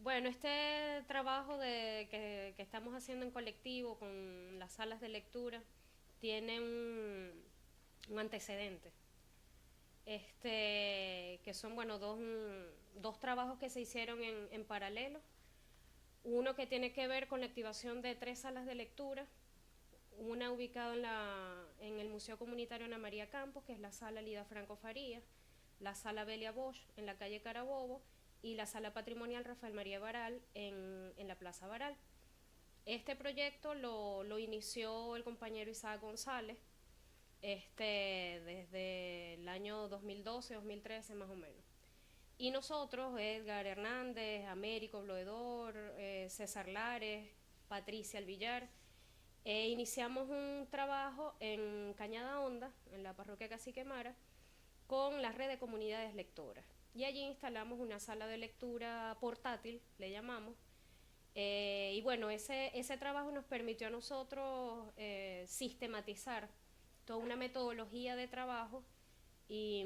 Bueno, este trabajo que estamos haciendo en colectivo con las salas de lectura tiene un antecedente, que son bueno, dos trabajos que se hicieron en paralelo. Uno que tiene que ver con la activación de tres salas de lectura, una ubicada en el Museo Comunitario Ana María Campos, que es la sala Lida Franco Farías, la sala Belia Bosch en la calle Carabobo y la sala patrimonial Rafael María Baral en la Plaza Baral. Este proyecto lo inició el compañero Isaac González desde el año 2012-2013 más o menos. Y nosotros, Edgar Hernández, Américo Bloedor, César Lares, Patricia Alvillar, iniciamos un trabajo en Cañada Honda, en la parroquia Cacique Mara, con la red de comunidades lectoras. Y allí instalamos una sala de lectura portátil, le llamamos. Y bueno, ese trabajo nos permitió a nosotros sistematizar toda una metodología de trabajo y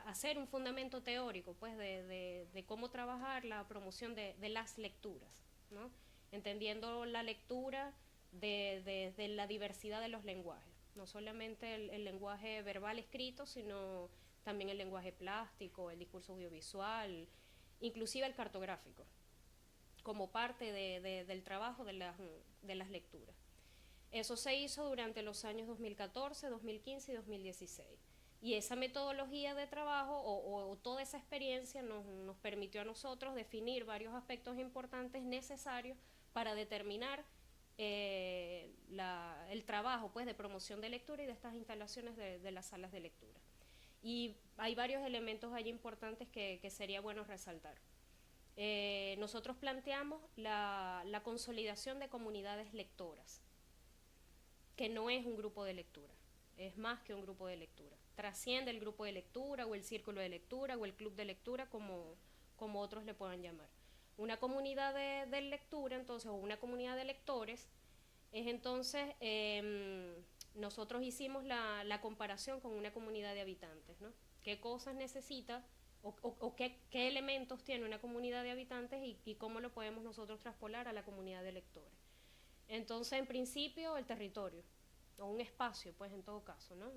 hacer un fundamento teórico pues de cómo trabajar la promoción de las lecturas, ¿no? Entendiendo la lectura de la diversidad de los lenguajes, no solamente el lenguaje verbal escrito, sino también el lenguaje plástico, el discurso audiovisual, inclusive el cartográfico, como parte del trabajo de las lecturas. Eso se hizo durante los años 2014, 2015 y 2016. Y esa metodología de trabajo o toda esa experiencia nos permitió a nosotros definir varios aspectos importantes necesarios para determinar el trabajo pues, de promoción de lectura y de estas instalaciones de las salas de lectura. Y hay varios elementos allí importantes que sería bueno resaltar. Nosotros planteamos la consolidación de comunidades lectoras, que no es un grupo de lectura, es más que un grupo de lectura. Trasciende el grupo de lectura o el círculo de lectura o el club de lectura, como otros le puedan llamar. Una comunidad de lectura, entonces, o una comunidad de lectores, es entonces, nosotros hicimos la comparación con una comunidad de habitantes, ¿no? ¿Qué cosas necesita o qué elementos tiene una comunidad de habitantes y cómo lo podemos nosotros traspolar a la comunidad de lectores? Entonces, en principio, el territorio, o un espacio, pues en todo caso, ¿no?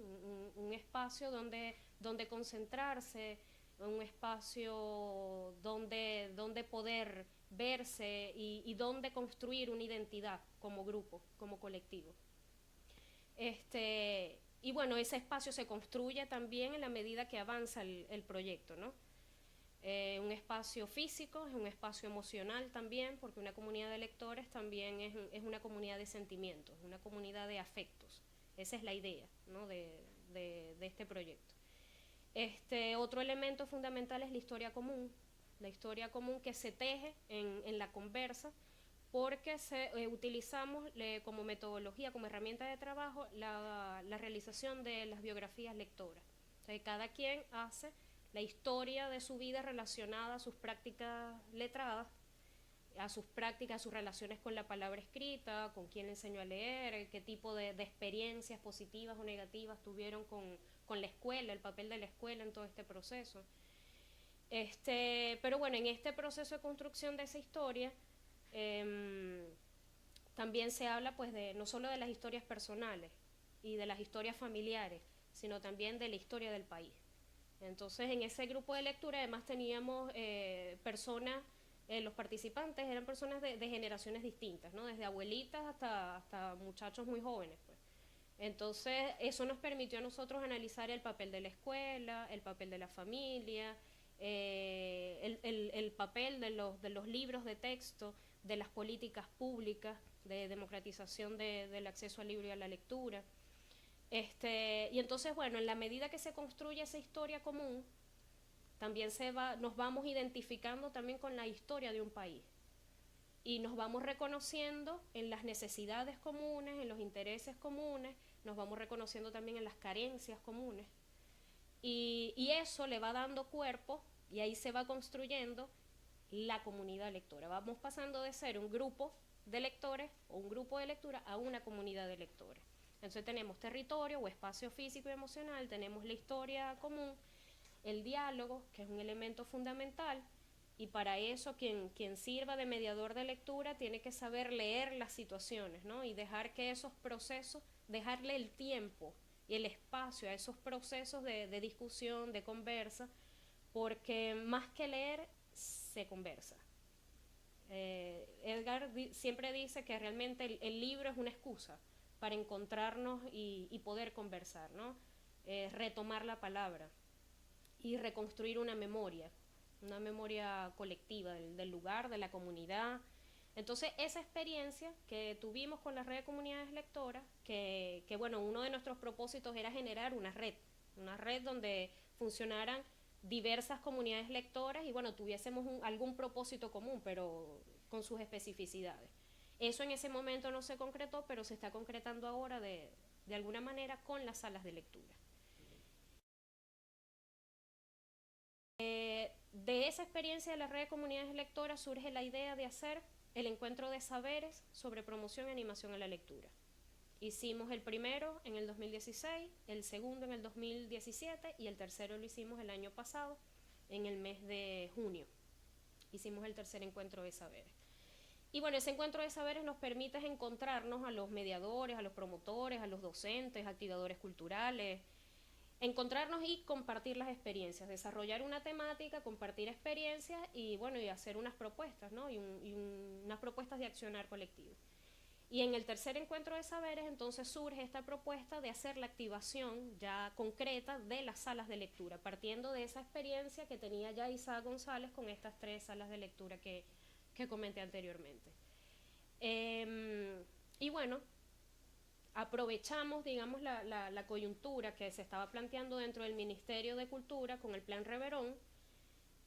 Un espacio donde concentrarse, un espacio donde poder verse y donde construir una identidad como grupo, como colectivo. Y bueno, ese espacio se construye también en la medida que avanza el proyecto, ¿no? Un espacio físico, es un espacio emocional también, porque una comunidad de lectores también es una comunidad de sentimientos, una comunidad de afectos. Esa es la idea, ¿no? de este proyecto. Otro elemento fundamental es la historia común que se teje en la conversa, porque utilizamos como metodología, como herramienta de trabajo, la realización de las biografías lectoras. O sea, cada quien hace la historia de su vida relacionada a sus prácticas letradas, a sus prácticas, a sus relaciones con la palabra escrita, con quién le enseñó a leer, qué tipo de experiencias positivas o negativas tuvieron con la escuela, el papel de la escuela en todo este proceso. Pero bueno, en este proceso de construcción de esa historia, también se habla pues no solo de las historias personales y de las historias familiares, sino también de la historia del país. Entonces, en ese grupo de lectura además teníamos personas, los participantes eran personas de generaciones distintas, ¿no? Desde abuelitas hasta muchachos muy jóvenes, pues. Entonces, eso nos permitió a nosotros analizar el papel de la escuela, el papel de la familia, el papel de los libros de texto, de las políticas públicas de democratización del acceso al libro y a la lectura. Y entonces, bueno, en la medida que se construye esa historia común, también nos vamos identificando también con la historia de un país y nos vamos reconociendo en las necesidades comunes, en los intereses comunes, nos vamos reconociendo también en las carencias comunes y eso le va dando cuerpo y ahí se va construyendo la comunidad lectora. Vamos pasando de ser un grupo de lectores o un grupo de lectura a una comunidad de lectores. Entonces tenemos territorio o espacio físico y emocional, tenemos la historia común, el diálogo, que es un elemento fundamental, Y para eso quien sirva de mediador de lectura tiene que saber leer las situaciones, ¿no? Y dejar que esos procesos, dejarle el tiempo y el espacio a esos procesos de discusión, de conversa, porque más que leer, se conversa. Edgar siempre dice que realmente el libro es una excusa para encontrarnos y poder conversar, ¿no? Retomar la palabra y reconstruir una memoria colectiva del lugar, de la comunidad. Entonces, esa experiencia que tuvimos con la red de comunidades lectoras, que bueno, uno de nuestros propósitos era generar una red donde funcionaran diversas comunidades lectoras y bueno, tuviésemos algún propósito común, pero con sus especificidades. Eso en ese momento no se concretó, pero se está concretando ahora de alguna manera con las salas de lectura. De esa experiencia de la red de comunidades lectoras surge la idea de hacer el encuentro de saberes sobre promoción y animación a la lectura. Hicimos el primero en el 2016, el segundo en el 2017 y el tercero lo hicimos el año pasado, en el mes de junio. Hicimos el tercer encuentro de saberes. Y bueno, ese encuentro de saberes nos permite encontrarnos a los mediadores, a los promotores, a los docentes, activadores culturales, encontrarnos y compartir las experiencias, desarrollar una temática, compartir experiencias y bueno, y hacer unas propuestas, ¿no? Unas propuestas de accionar colectivo. Y en el tercer encuentro de saberes entonces surge esta propuesta de hacer la activación ya concreta de las salas de lectura, partiendo de esa experiencia que tenía ya Isaac González con estas 3 salas de lectura que comenté anteriormente. Y bueno, aprovechamos, digamos, la coyuntura que se estaba planteando dentro del Ministerio de Cultura con el Plan Reverón,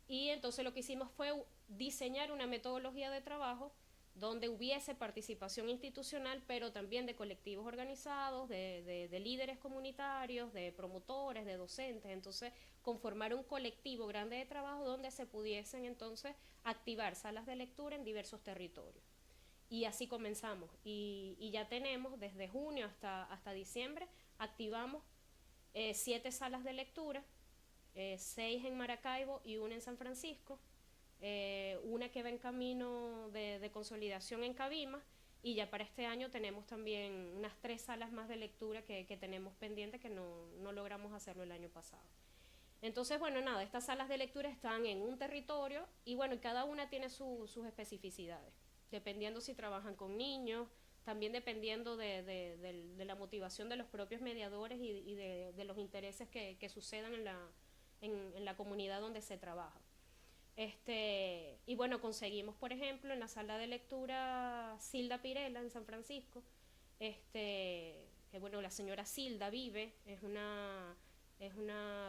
y entonces lo que hicimos fue diseñar una metodología de trabajo donde hubiese participación institucional, pero también de colectivos organizados, de líderes comunitarios, de promotores, de docentes, entonces conformar un colectivo grande de trabajo donde se pudiesen entonces activar salas de lectura en diversos territorios. Y así comenzamos, y ya tenemos desde junio hasta diciembre, activamos 7 salas de lectura, 6 en Maracaibo y una en San Francisco, una que va en camino de consolidación en Cabimas, y ya para este año tenemos también unas 3 salas más de lectura que tenemos pendientes que no logramos hacerlo el año pasado. Entonces, bueno, nada, estas salas de lectura están en un territorio y bueno, cada una tiene sus especificidades, dependiendo si trabajan con niños, también dependiendo de la motivación de los propios mediadores y de los intereses que sucedan en la comunidad donde se trabaja. Y bueno, conseguimos, por ejemplo, en la sala de lectura Silda Pirela en San Francisco, que bueno, la señora Silda vive, es una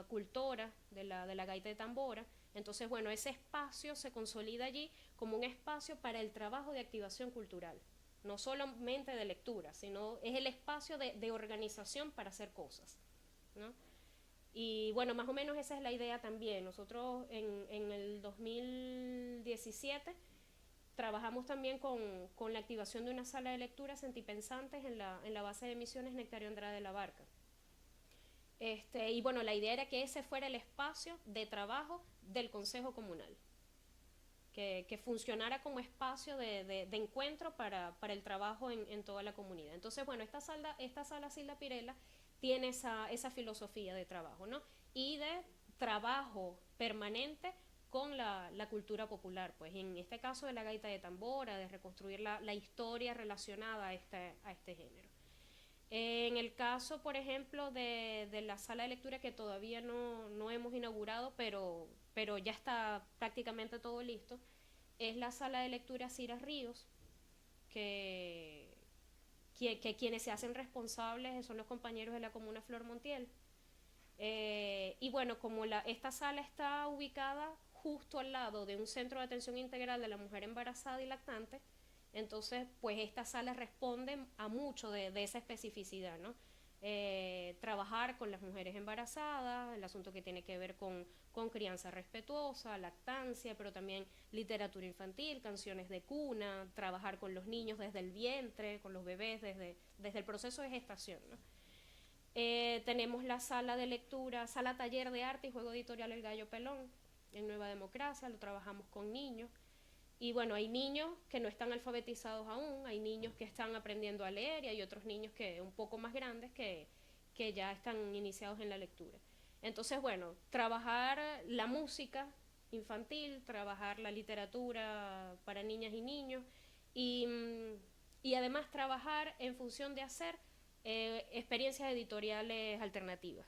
cultora de la gaita de tambora. Entonces, bueno, ese espacio se consolida allí como un espacio para el trabajo de activación cultural, no solamente de lectura, sino es el espacio de organización para hacer cosas, ¿no? Y bueno, más o menos esa es la idea también. Nosotros en el 2017 trabajamos también con la activación de una sala de lectura sentipensantes en la base de misiones Nectario Andrade de la Barca. Y bueno, la idea era que ese fuera el espacio de trabajo del Consejo Comunal, que funcionara como espacio de encuentro para el trabajo en toda la comunidad. Entonces, bueno, esta sala Silda Pirela tiene esa filosofía de trabajo, ¿no? Y de trabajo permanente con la cultura popular, pues en este caso de la gaita de tambora, de reconstruir la historia relacionada a este género. En el caso, por ejemplo, de la sala de lectura que todavía no hemos inaugurado, pero ya está prácticamente todo listo, es la sala de lectura Cira Ríos, que quienes se hacen responsables son los compañeros de la comuna Flor Montiel. Y bueno, como esta sala está ubicada justo al lado de un centro de atención integral de la mujer embarazada y lactante, entonces pues esta sala responde a mucho de esa especificidad, ¿no? Trabajar con las mujeres embarazadas, el asunto que tiene que ver con crianza respetuosa, lactancia, pero también literatura infantil, canciones de cuna, trabajar con los niños desde el vientre, con los bebés desde el proceso de gestación, ¿no? Tenemos la sala de lectura, sala taller de arte y juego editorial El Gallo Pelón, en Nueva Democracia, lo trabajamos con niños. Y bueno, hay niños que no están alfabetizados aún, hay niños que están aprendiendo a leer y hay otros niños que un poco más grandes que ya están iniciados en la lectura. Entonces, bueno, trabajar la música infantil, trabajar la literatura para niñas y niños y, y además trabajar en función de hacer experiencias editoriales alternativas,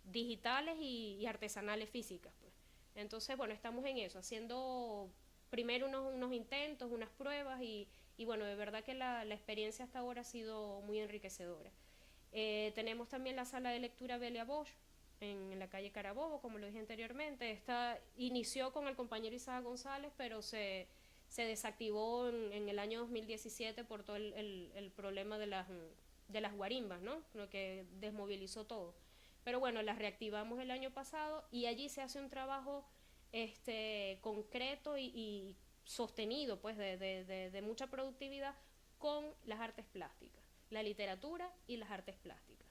digitales y artesanales físicas, pues. Entonces, bueno, estamos en eso, haciendo primero unos intentos, unas pruebas y bueno, de verdad que la experiencia hasta ahora ha sido muy enriquecedora. Tenemos también la sala de lectura Belia Bosch en la calle Carabobo, como lo dije anteriormente. Esta inició con el compañero Isaac González, pero se desactivó en el año 2017 por todo el problema de las guarimbas, ¿no? Lo que desmovilizó todo. Pero bueno, las reactivamos el año pasado y allí se hace un trabajo concreto y sostenido, pues de mucha productividad con las artes plásticas, la literatura y las artes plásticas.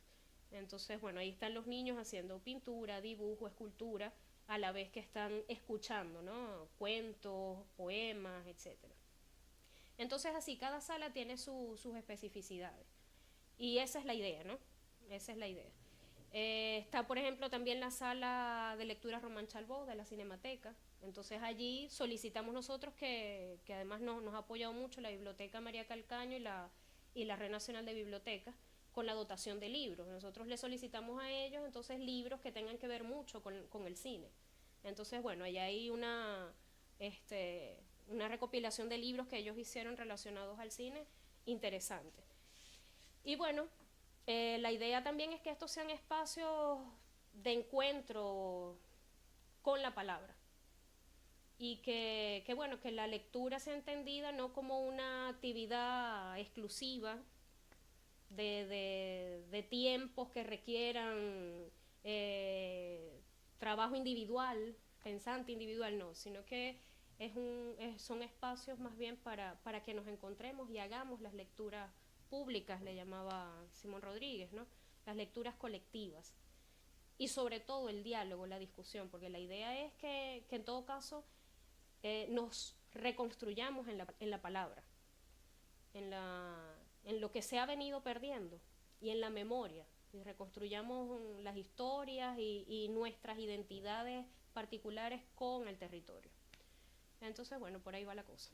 Entonces, bueno, ahí están los niños haciendo pintura, dibujo, escultura, a la vez que están escuchando, ¿no? Cuentos, poemas, etcétera. Entonces, así, cada sala tiene sus especificidades. Y esa es la idea, ¿no? Esa es la idea. Está, por ejemplo, también la sala de lectura Román Chalbó de la Cinemateca. Entonces allí solicitamos nosotros que además nos ha apoyado mucho la Biblioteca María Calcaño y la Red Nacional de Bibliotecas con la dotación de libros. Nosotros les solicitamos a ellos entonces libros que tengan que ver mucho con el cine. Entonces, bueno, allá hay una recopilación de libros que ellos hicieron relacionados al cine interesante. Y bueno, la idea también es que estos sean espacios de encuentro con la palabra y bueno, que la lectura sea entendida no como una actividad exclusiva de tiempos que requieran trabajo individual, pensante individual, no, sino que son espacios más bien para que nos encontremos y hagamos las lecturas públicas, le llamaba Simón Rodríguez, ¿no? Las lecturas colectivas. Y sobre todo el diálogo, la discusión, porque la idea es que en todo caso nos reconstruyamos en la palabra, en lo que se ha venido perdiendo y en la memoria, y reconstruyamos las historias y nuestras identidades particulares con el territorio. Entonces, bueno, por ahí va la cosa.